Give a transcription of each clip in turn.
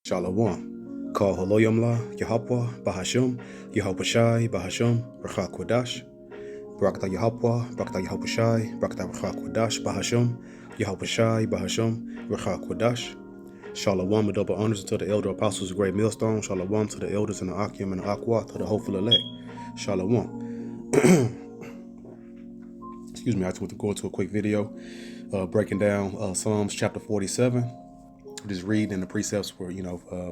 Shalom. Call Haloyamla, Yahapwa, Bahashum, Yahapashai, Bahashum, Rakha Kodash, Brakta Yahapwa, Brakta Yahapashai, Brakta Rakha Kodash, Bahashum, Yahapashai, Bahashum, Rakha Kodash. Shalom with double honors to the elder apostles of Great Millstone. Shalom to the elders in the Akim and the Aqua, to the hopeful elect. Shalom. Excuse me, I just want to go into a quick video breaking down Psalms chapter 47. Just reading, and the precepts were,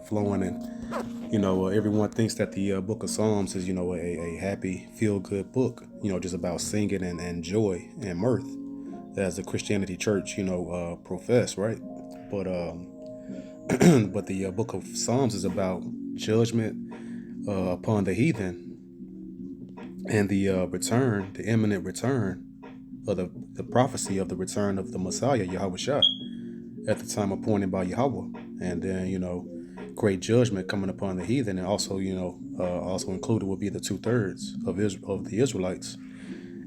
flowing, and everyone thinks that the book of Psalms is, a happy, feel-good book, just about singing and joy and mirth, as the Christianity church, profess, right? But but the book of Psalms is about judgment upon the heathen, and the return, the imminent return of the prophecy of the return of the Messiah, Yahweh Shah, at the time appointed by Yahweh. And then, great judgment coming upon the heathen, and also, also included will be the 2/3 of the Israelites,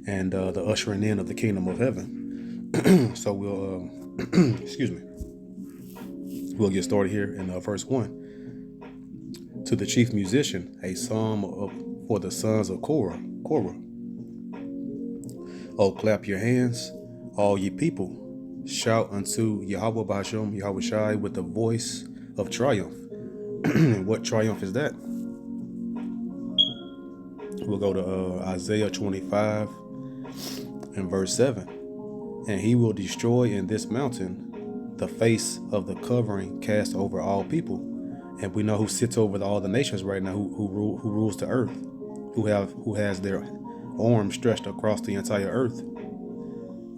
and the ushering in of the kingdom of heaven. So we'll, excuse me, we'll get started here in verse 1. To the chief musician, a psalm for the sons of Korah. Oh, clap your hands, all ye people. Shout unto Yahweh Ba'ashem, Yahweh Shai, with the voice of triumph. And what triumph is that? We'll go to Isaiah 25 and verse 7. And he will destroy in this mountain the face of the covering cast over all people. And we know who sits over all the nations right now, who rules the earth, who has their arms stretched across the entire earth,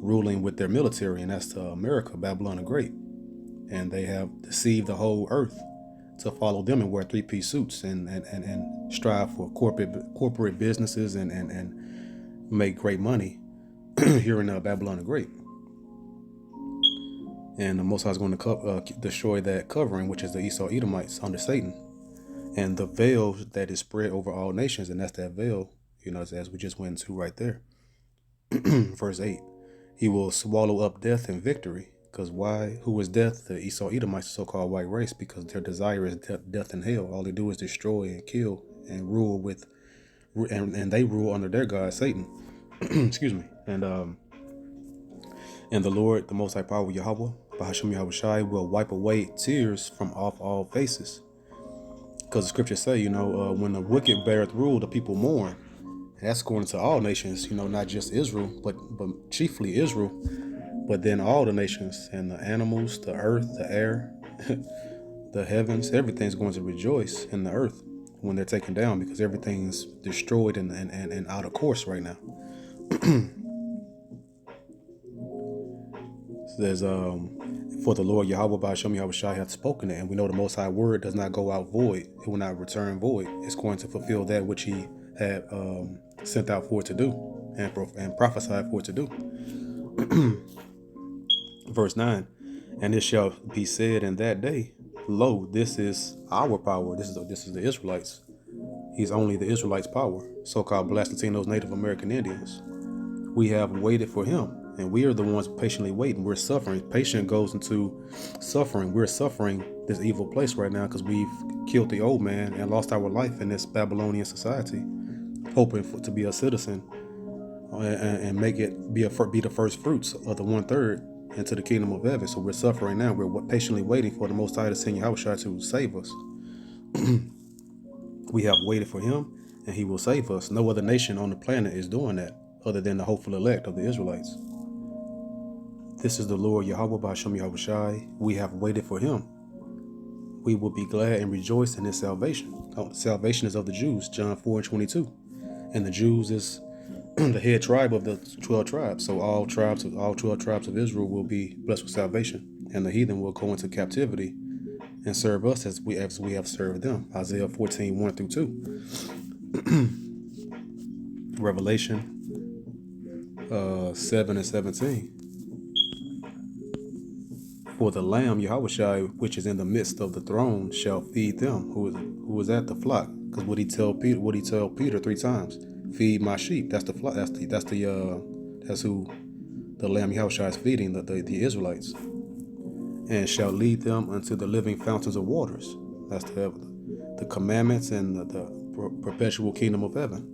ruling with their military, and that's America, Babylon the Great. And they have deceived the whole earth to follow them and wear three-piece suits and strive for corporate businesses and make great money here in Babylon the Great. And the Most High is going to destroy that covering, which is the Esau Edomites under Satan, and the veil that is spread over all nations, and that's that veil, as we just went into right there. Verse 8. He will swallow up death in victory. Because why? Who is death? The Esau Edomites, the so-called white race, because their desire is death and hell. All they do is destroy and kill and rule with, and they rule under their god Satan. Excuse me. And the Lord, the Most High Power, Yahweh, Bahasham Yahweh Shai, will wipe away tears from off all faces. Because the scriptures say, when the wicked beareth rule, the people mourn. And that's going to all nations, not just Israel, but chiefly Israel. But then all the nations, and the animals, the earth, the air, the heavens, everything's going to rejoice in the earth when they're taken down, because everything's destroyed and out of course right now. Says, for the Lord Yahweh Ba'ashem Yahweh Shai hath spoken it, and we know the Most High word does not go out void. It will not return void. It's going to fulfill that which he had sent out for it to do and prophesied for it to do. Verse 9, and it shall be said in that day, lo, this is our power. This is the Israelites. He's only the Israelites' power, so-called Black Latinos, Native American Indians. We have waited for him, and we are the ones patiently waiting. We're suffering. Patient goes into suffering. We're suffering this evil place right now because we've killed the old man and lost our life in this Babylonian society, hoping to be a citizen and make it be the first fruits of the 1/3 into the kingdom of heaven. So we're suffering now. We're patiently waiting for the Most High to send Yahweh to save us. We have waited for him, and he will save us. No other nation on the planet is doing that other than the hopeful elect of the Israelites. This is the Lord Yahweh Ba'ashem Yahweh Shai. We have waited for him. We will be glad and rejoice in his salvation. Salvation is of the Jews, John 4:22. And the Jews is the head tribe of the 12 tribes. So all 12 tribes of Israel will be blessed with salvation, and the heathen will go into captivity and serve us as we have served them. Isaiah 14:1-2. Revelation 7:17. For the Lamb Yahushua, which is in the midst of the throne, shall feed them who is at the flock. Because what he tell Peter 3 times? Feed my sheep. That's the flock. That's who the Lamb Yahushua is feeding, the Israelites. And shall lead them unto the living fountains of waters. That's the commandments and the perpetual kingdom of heaven.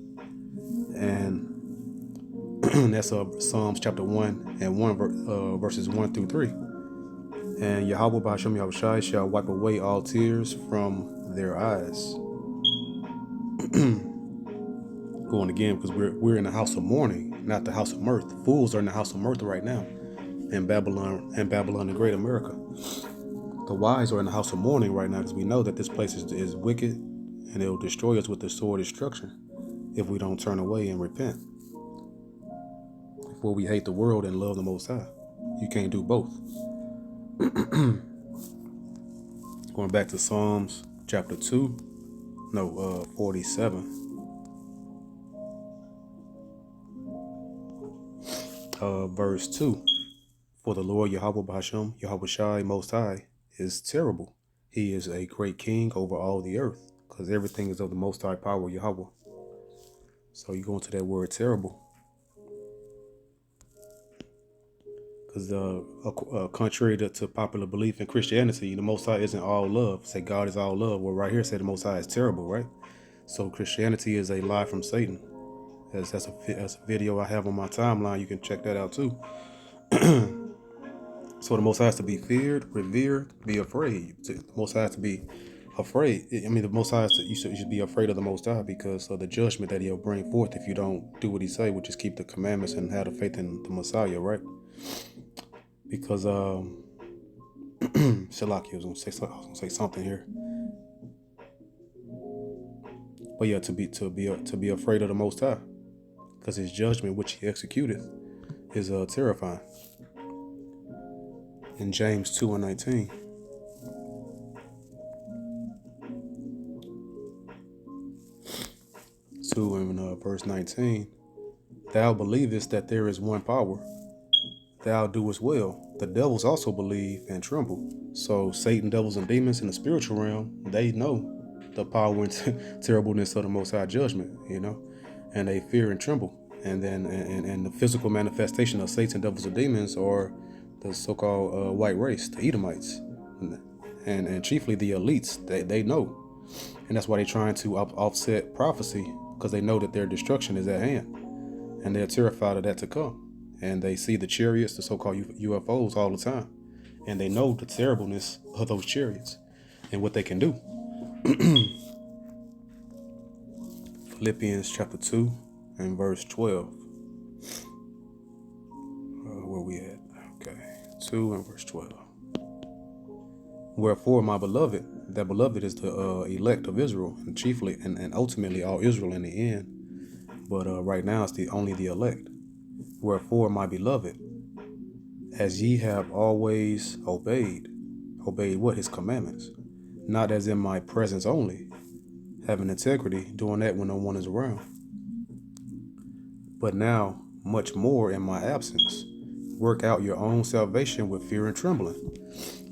And that's Psalms chapter 1 and verses 1 through 3. And Yahweh B'Hashem Yahushai shall wipe away all tears from their eyes. Going again, because we're in the house of mourning, not the house of mirth. Fools are in the house of mirth right now in Babylon the great America. The wise are in the house of mourning right now because we know that this place is wicked and it will destroy us with the sword of destruction if we don't turn away and repent. Before we hate the world and love the Most High. You can't do both. Going back to Psalms chapter 47. Verse 2. For the Lord Yahweh B'Hashem, Yahweh Shai Most High, is terrible. He is a great king over all the earth, because everything is of the Most High power, Yahweh. So you go into that word terrible. Because contrary to popular belief in Christianity, the Most High isn't all love. Say God is all love. Well, right here say the Most High is terrible, right? So Christianity is a lie from Satan. That's a video I have on my timeline. You can check that out too. So the Most High has to be feared, revered, be afraid. The Most High has to be afraid. I mean, the Most High you should be afraid of the Most High because of the judgment that He'll bring forth if you don't do what He say, which is keep the commandments and have the faith in the Messiah, right? Because Shalaki was gonna say something here. But yeah, to be afraid of the Most High, because His judgment which He executeth is terrifying. In James 2:19. Verse 19. Thou believest that there is one power. Thou doest well. The devils also believe and tremble. So Satan, devils, and demons in the spiritual realm, they know the power and terribleness of the Most High judgment, and they fear and tremble. And then and the physical manifestation of Satan, devils, and demons are the so-called white race, the Edomites, and chiefly the elites. They know, and that's why they're trying to offset prophecy, because they know that their destruction is at hand, and they're terrified of that to come. And they see the chariots, the so-called UFOs, all the time, and they know the terribleness of those chariots and what they can do. Philippians chapter 2 and verse 12. Where we at? Okay, 2 and verse 12. Wherefore, my beloved, that beloved is the elect of Israel, and chiefly and ultimately all Israel in the end. But right now it's only the elect. Wherefore, my beloved, as ye have always obeyed what? His commandments, not as in my presence only, having integrity, doing that when no one is around, but now much more in my absence, work out your own salvation with fear and trembling.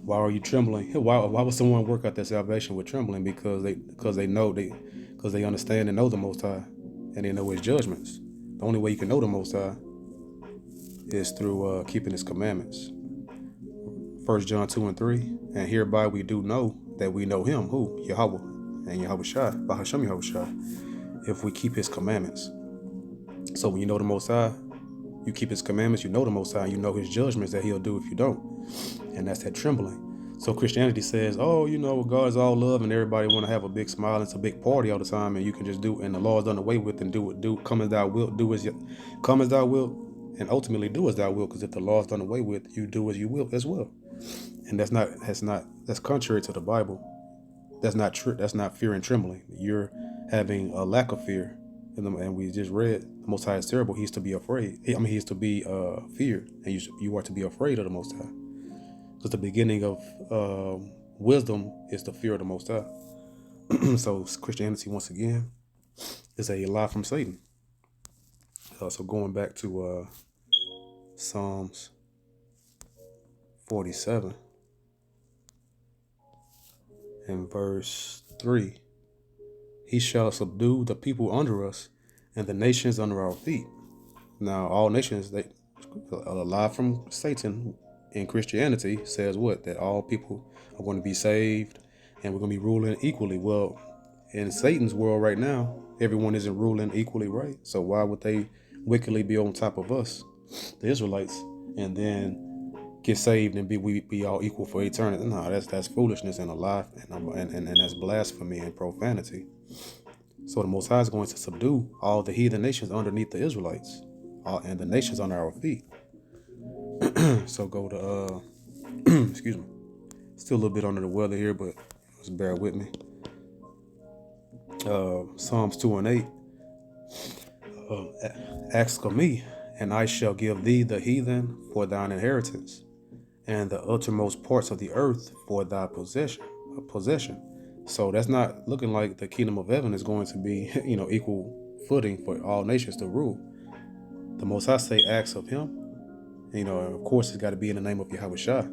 Why are you trembling? Why would someone work out their salvation with trembling? Because they understand and know the Most High, and they know His judgments. The only way you can know the Most High is through keeping His commandments. 1 John 2 and 3. And hereby we do know that we know Him, who? Yahweh and Yahweh Shai, B'Hashem Yahweh Shai, if we keep His commandments. So when you know the Most High, you keep His commandments, you know the Most High, you know His judgments that He'll do if you don't. And that's that trembling. So Christianity says, oh, God is all love and everybody want to have a big smile. It's a big party all the time, and you can just do, and the law is done away with, and come as thou wilt, come as thou wilt, and ultimately do as thou wilt. Because if the law is done away with, you do as you will as well. And that's contrary to the Bible. That's not true. That's not fear and trembling. You're having a lack of fear. And we just read, the Most High is terrible. He's to be afraid. He's to be feared, and you are to be afraid of the Most High. Because the beginning of wisdom is the fear of the Most High. So Christianity, once again, is a lie from Satan. So going back to Psalms 47 and verse 3. He shall subdue the people under us and the nations under our feet. Now, all nations, a lie from Satan in Christianity says what? That all people are going to be saved and we're going to be ruling equally. Well, in Satan's world right now, everyone isn't ruling equally, right? So why would they wickedly be on top of us, the Israelites, and then get saved and we be all equal for eternity? No, that's foolishness and a lie, and that's blasphemy and profanity. So the Most High is going to subdue all the heathen nations underneath the Israelites, and the nations under our feet. So go to excuse me. Still a little bit under the weather here, but just bear with me. Psalms 2 and 8. Ask of me, and I shall give thee the heathen for thine inheritance, and the uttermost parts of the earth for thy possession. So that's not looking like the kingdom of heaven is going to be, equal footing for all nations to rule. The Most High say, acts of him. Of course, it's got to be in the name of Yahweh Shah.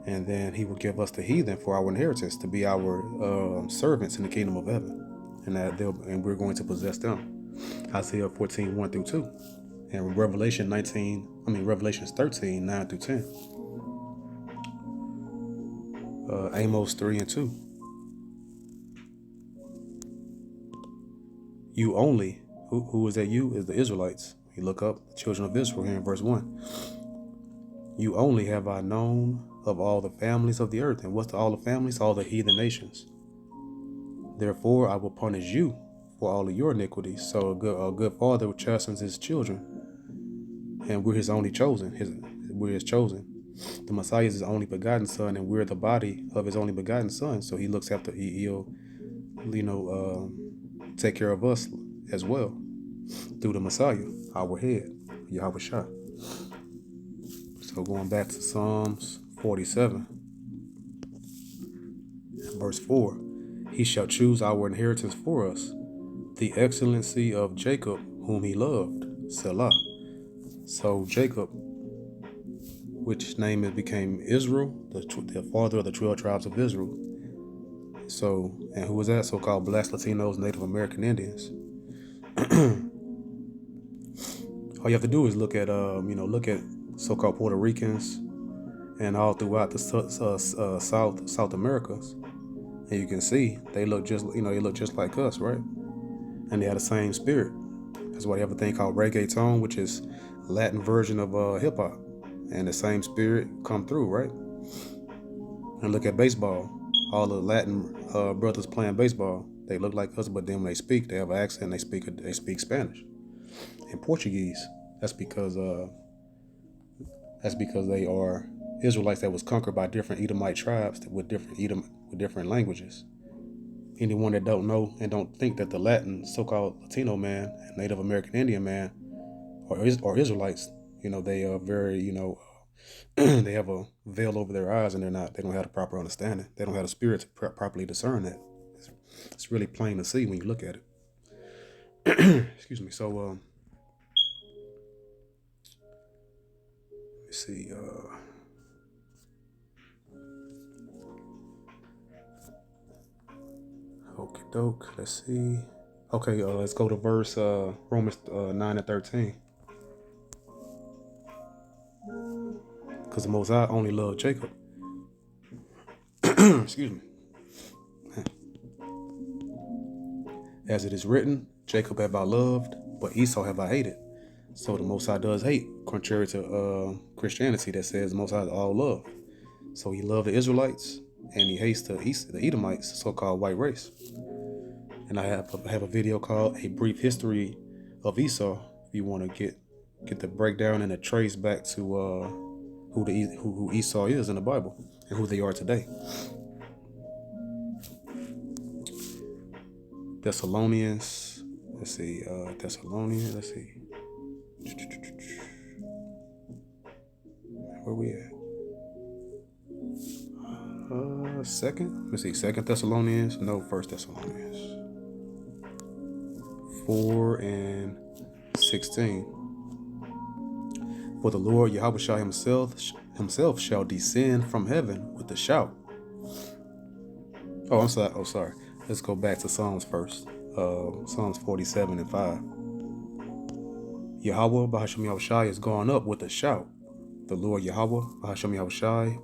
And then he will give us the heathen for our inheritance, to be our servants in the kingdom of heaven. And we're going to possess them. Isaiah 14, 1 through 2. And Revelations 13, 9 through 10. Amos 3 and 2. You only, who is that you? Is the Israelites. You look up the children of Israel here in verse 1. You only have I known of all the families of the earth. And what's all the families? All the heathen nations. Therefore I will punish you for all of your iniquities. So a good father chastens his children. And we're his only chosen. We're his chosen. The Messiah is his only begotten son, and we're the body of his only begotten son. So he looks after, he'll take care of us as well through the Messiah, our head, Yahweh Shah. So going back to Psalms 47, verse 4, he shall choose our inheritance for us, the excellency of Jacob, whom he loved, Selah. So Jacob, which name it became Israel, the father of the 12 tribes of Israel. So, and who was that? So-called blacks, Latinos, Native American Indians. All you have to do is look at so-called Puerto Ricans and all throughout the South Americas, and you can see they look just like us, right? And they have the same spirit. That's why they have a thing called reggaeton, which is Latin version of hip hop, and the same spirit come through, right? And look at baseball. All the Latin brothers playing baseball, they look like us, but then when they speak, they have an accent. They speak Spanish and Portuguese. That's because they are Israelites that was conquered by different Edomite tribes with different languages. Anyone that don't know and don't think that the Latin, so-called Latino man and Native American Indian man or Israelites, they are very, they have a veil over their eyes, and they don't have the proper understanding. They don't have the spirit to properly discern that. It's really plain to see when you look at it. Excuse me. So, let's see. Okie doke. Let's see. Okay, let's go to verse Romans 9 and 13. Because the Most High only loved Jacob. Excuse me. As it is written, Jacob have I loved, but Esau have I hated. So the Most High does hate, contrary to Christianity that says the Most High is all love. So he loved the Israelites, and he hates the Edomites, so-called white race. And I have a video called A Brief History of Esau, if you want to get the breakdown and the trace back to who Esau is in the Bible and who they are today. Thessalonians. Let's see. Thessalonians. Let's see. Where we at? Second. Let's see. Second Thessalonians. No, First Thessalonians. 4 and 16. For the Lord Yahweh Shah himself shall descend from heaven with a shout. Oh, I'm sorry. Oh, sorry. Let's go back to Psalms first. Psalms 47 and 5. Yahweh Bahashem Yahushai is gone up with a shout. The Lord Yahweh Bahashem Yahushai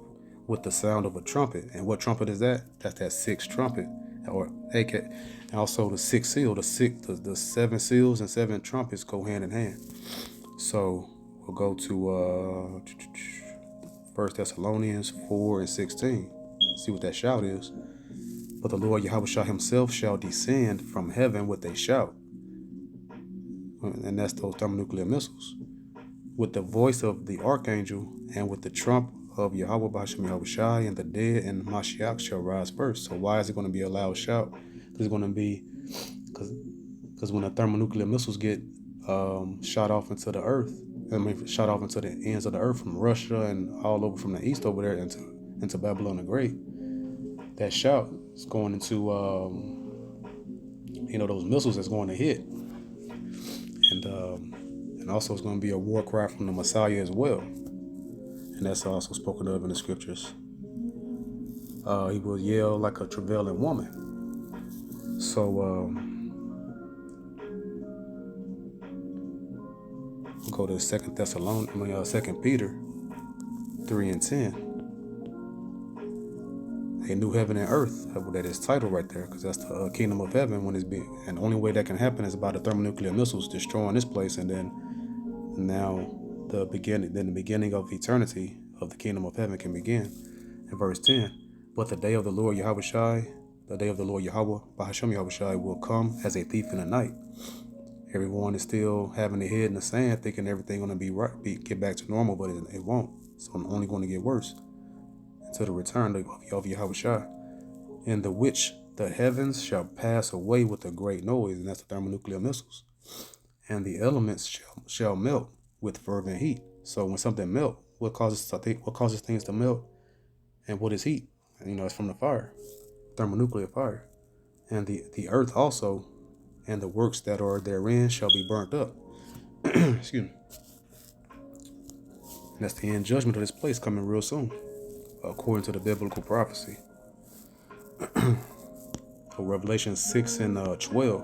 with the sound of a trumpet. And what trumpet is that? That's that sixth trumpet, or AK. And also the sixth seal. The seven seals and seven trumpets go hand in hand. So we'll go to 1 Thessalonians 4:16. See what that shout is. But the Lord Yahweh himself shall descend from heaven with a shout. And that's those thermonuclear missiles. With the voice of the archangel and with the trump of Yahweh B'Hashem Yahweh Shai, and the dead and Mashiach shall rise first. So why is it going to be a loud shout? It's going to be because when the thermonuclear missiles get shot off into the earth, shot off into the ends of the earth from Russia and all over from the east over there into Babylon the Great, that shout is going into those missiles that's going to hit, and also it's going to be a war cry from the Messiah as well, and that's also spoken of in the scriptures. He will yell like a travailing woman. So we'll go to 2 Peter 3:10. A new heaven and earth, that is title right there, because that's the kingdom of heaven when it's being, and the only way that can happen is by the thermonuclear missiles destroying this place, and then now the beginning of eternity of the kingdom of heaven can begin. In verse 10, but the day of the Lord Yahweh Shai, the day of the Lord Yahweh B'Hashem Yahweh Shai will come as a thief in the night. Everyone is still having their head in the sand, thinking everything going to be right, get back to normal, but it won't. It's only going to get worse until the return of Yahweh Shai, in the which the heavens shall pass away with a great noise, and that's the thermonuclear missiles, and the elements shall melt with fervent heat. So when something melts, what causes things to melt, and what is heat? It's from the fire, thermonuclear fire. And the earth also, and the works that are therein shall be burnt up. Excuse me. And that's the end judgment of this place coming real soon, according to the biblical prophecy. So Revelation 6:12.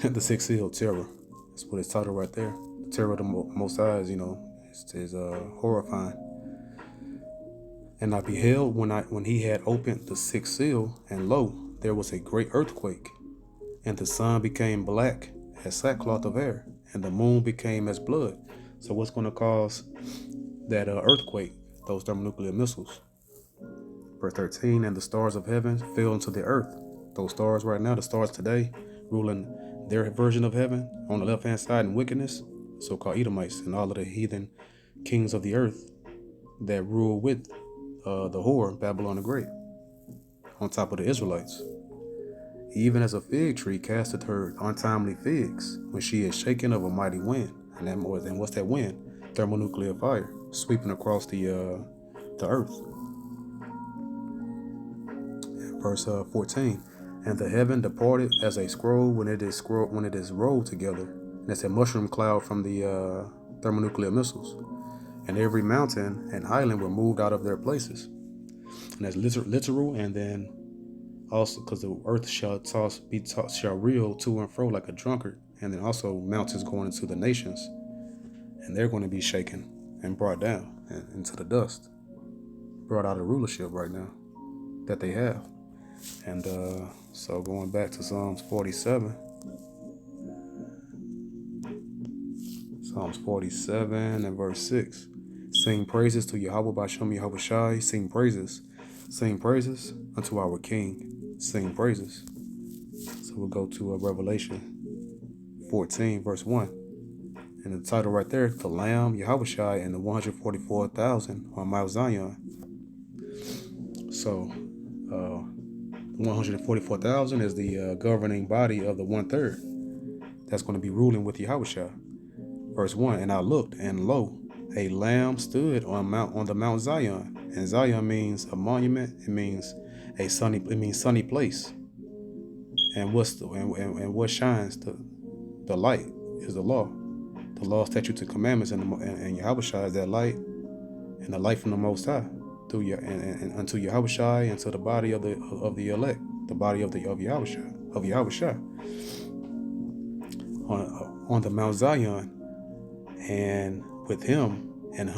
The sixth seal, terror. That's what it's titled right there. The terror of the Most High is horrifying. And I beheld when he had opened the sixth seal, and lo, there was a great earthquake, and the sun became black as sackcloth of hair, and the moon became as blood. So what's going to cause that earthquake? Those thermonuclear missiles. Verse 13, and the stars of heaven fell into the earth. Those stars right now, the stars today, ruling their version of heaven on the left-hand side in wickedness, so-called Edomites and all of the heathen kings of the earth that rule with the whore, Babylon the Great, on top of the Israelites. Even as a fig tree casteth her untimely figs when she is shaken of a mighty wind. And what's that wind? Thermonuclear fire sweeping across the earth. Verse 14, and the heaven departed as a scroll when it is rolled together. And it's a mushroom cloud from the thermonuclear missiles. And every mountain and island were moved out of their places. And that's literal, and then also because the earth shall reel to and fro like a drunkard, and then also mountains going into the nations, and they're going to be shaken and brought down into the dust, brought out of rulership right now that they have. And so going back to Psalms 47. Psalms 47 and verse 6. Sing praises to Yahweh B'Hashem Yahweh Shai. Sing praises unto our King. Sing praises. So we'll go to Revelation 14 verse 1. And the title right there, the Lamb, Yahweh Shai, and the 144,000 on Mount Zion. So 144,000 is the governing body of the 1/3 that's going to be ruling with Yahweh Shai. Verse 1, and I looked, and lo, a lamb stood on the Mount Zion. And Zion means a monument. It means sunny place. And what shines the light is the law. The law, statutes, and commandments, and Yahweh Shai is that light, and the light from the Most High through and unto Yahweh Shai, and to the body of the elect, the body of Yahweh Shai, on the Mount Zion, and with him and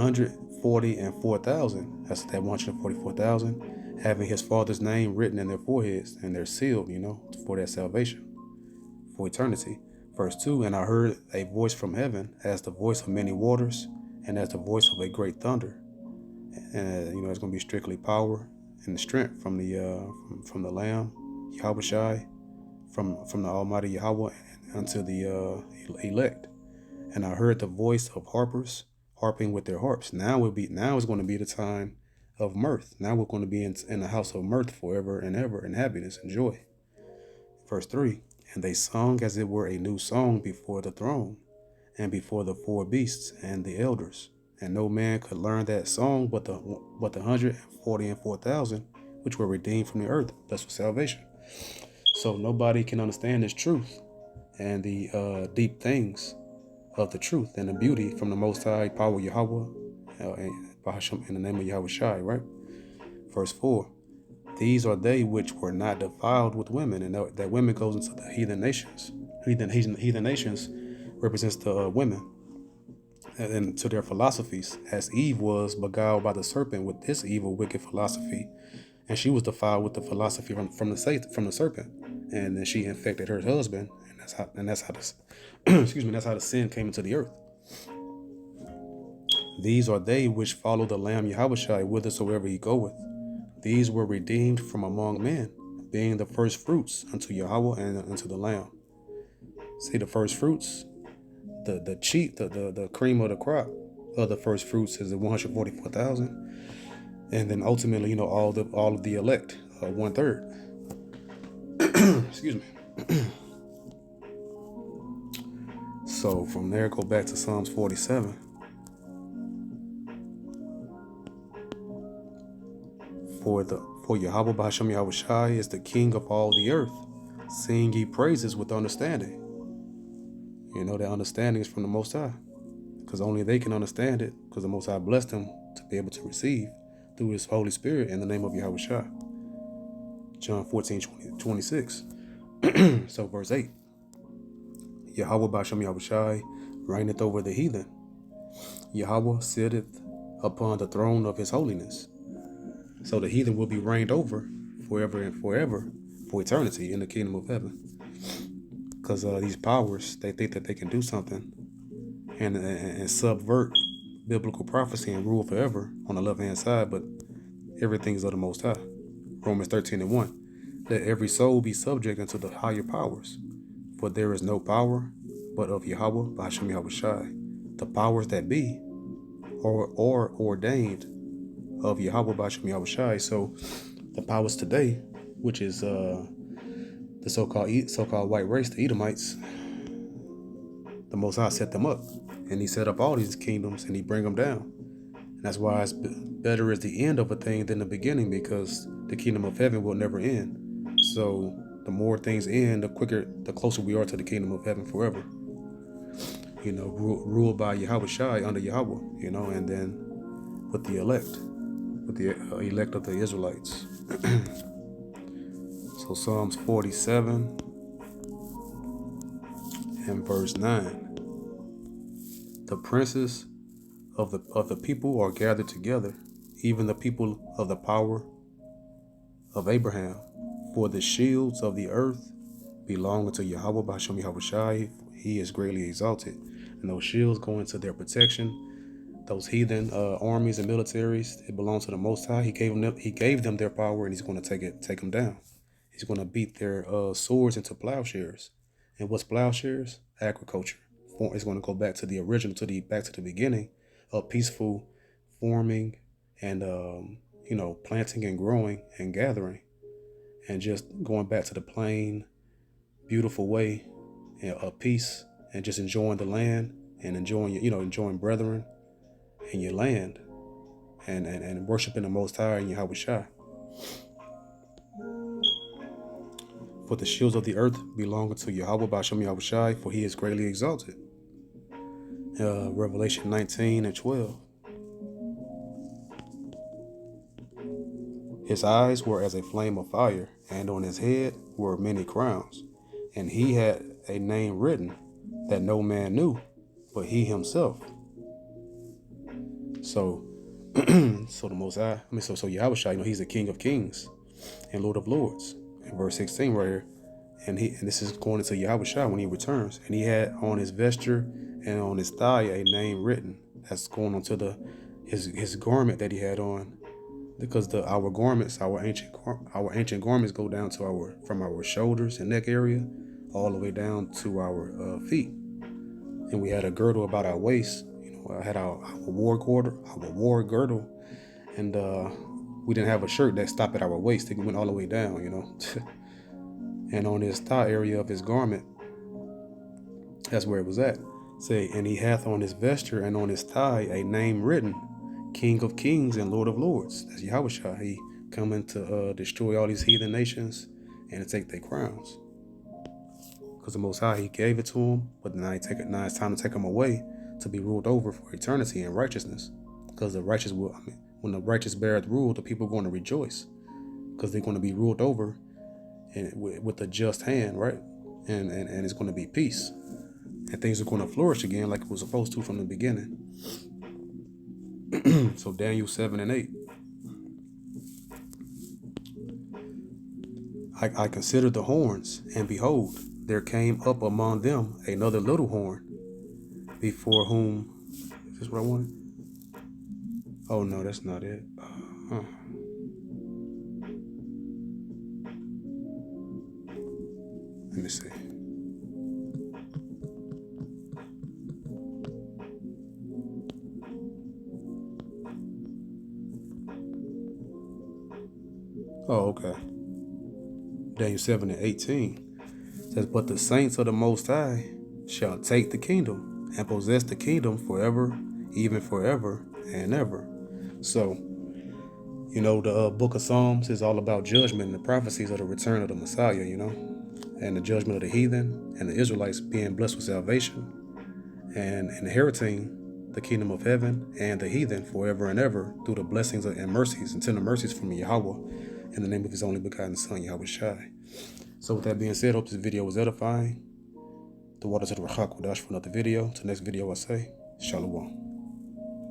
140 and 4,000. That's that 144,000 having his father's name written in their foreheads, and they're sealed, for their salvation, for eternity. Verse 2, and I heard a voice from heaven as the voice of many waters and as the voice of a great thunder. And, it's going to be strictly power and the strength from the Lamb, Yahweh Shai, from the Almighty Yahweh unto the elect. And I heard the voice of harpers harping with their harps. Now is going to be the time of mirth. Now we're going to be in the house of mirth forever and ever, in happiness and joy. Verse 3, and they sung as it were a new song before the throne, and before the four beasts and the elders. And no man could learn that song but the 140 and 4,000, which were redeemed from the earth, thus for salvation. So nobody can understand this truth and the deep things of the truth and the beauty from the Most High power Yahweh, in the name of Yahweh Shai, right? Verse 4, these are they which were not defiled with women, and that women goes into the heathen nations. Heathen nations represents the women and to their philosophies, as Eve was beguiled by the serpent with this evil, wicked philosophy, and she was defiled with the philosophy from the serpent, and then she infected her husband, and that's how this that's how the sin came into the earth. These are they which follow the Lamb Yahushua whithersoever he goeth. These were redeemed from among men, being the first fruits unto Yahweh and unto the Lamb. See, the first fruits, the cream of the crop of the first fruits is the 144,000, and then ultimately, all of the elect, 1/3. Excuse me. So from there, go back to Psalms 47. For Yahweh B'Hashem Yahweh Shai is the king of all the earth. Sing ye praises with understanding. That understanding is from the Most High, because only they can understand it, because the Most High blessed them to be able to receive through His Holy Spirit in the name of Yahweh Shai. John 14:26. So verse 8. Yahweh B'Hashem Yahweh Shai reigneth over the heathen. Yahweh sitteth upon the throne of His holiness. So the heathen will be reigned over forever and forever, for eternity in the kingdom of heaven. Because these powers, they think that they can do something and subvert biblical prophecy and rule forever on the left-hand side, but everything is of the Most High. Romans 13:1. Let every soul be subject unto the higher powers, for there is no power but of Yahweh B'Hashem Yahweh Shai. The powers that be or ordained of Yahweh B'Hashem Yahweh Shai. So the powers today, which is the so-called white race, the Edomites, the Most High set them up, and He set up all these kingdoms, and He bring them down. And that's why it's better is the end of a thing than the beginning, because the kingdom of heaven will never end. So the more things end, the closer we are to the kingdom of heaven forever. Ruled by Yahweh Shai under Yahweh, and then with the elect of the Israelites. So Psalms 47 and verse 9. The princes of the people are gathered together, even the people of the power of Abraham. For the shields of the earth belong unto Yahweh B'Hashem Yahweh Shai. He is greatly exalted. And those shields go into their protection. Those heathen armies and militaries, it belongs to the Most High. He gave them their power, and He's going to take them down. He's going to beat their swords into plowshares. And what's plowshares? Agriculture. It's going to go back to the original, back to the beginning of peaceful farming and planting and growing and gathering, and just going back to the plain, beautiful way of peace, and just enjoying the land and enjoying brethren in your land, and worshiping the Most High and Yahweh Shai. For the shields of the earth belong to Yahweh B'Hashem Yahweh Shai, for He is greatly exalted. Revelation 19:12. His eyes were as a flame of fire, and on His head were many crowns, and He had a name written that no man knew but He Himself. So So the Most High, so Yahushua, he's the King of Kings and Lord of Lords. In verse 16 right here. And this is going into Yahushua when he returns. And he had on his vesture and on his thigh a name written. That's going on to his garment that he had on. Because our garments, our ancient garments go down to from our shoulders and neck area all the way down to our feet. And we had a girdle about our waist. I had our war girdle, and we didn't have a shirt that stopped at our waist. It went all the way down, And on his thigh area of his garment, that's where it was at. Say, and he hath on his vesture and on his thigh a name written, King of Kings and Lord of Lords. That's Yahushua. He coming to destroy all these heathen nations and to take their crowns. Because the Most High, he gave it to him, but now it's time to take him away to be ruled over for eternity in righteousness. Because when the righteous beareth rule, the people are going to rejoice, because they're going to be ruled over and with a just hand, right? And it's going to be peace, and things are going to flourish again like it was supposed to from the beginning. So Daniel 7 and 8. I considered the horns, and behold, there came up among them another little horn, before whom, is this what I wanted? Oh no, that's not it. Let me see. Oh, okay. Daniel 7 and 18 says, but the saints of the Most High shall take the kingdom and possess the kingdom forever, even forever and ever. So, the book of Psalms is all about judgment and the prophecies of the return of the Messiah, and the judgment of the heathen and the Israelites being blessed with salvation and inheriting the kingdom of heaven and the heathen forever and ever through the blessings and mercies and tender mercies from Yahweh in the name of his only begotten Son, Yahushua. So with that being said, hope this video was edifying. The waters of the Ruach HaKodesh for another video. Till next video, I say, Shalom.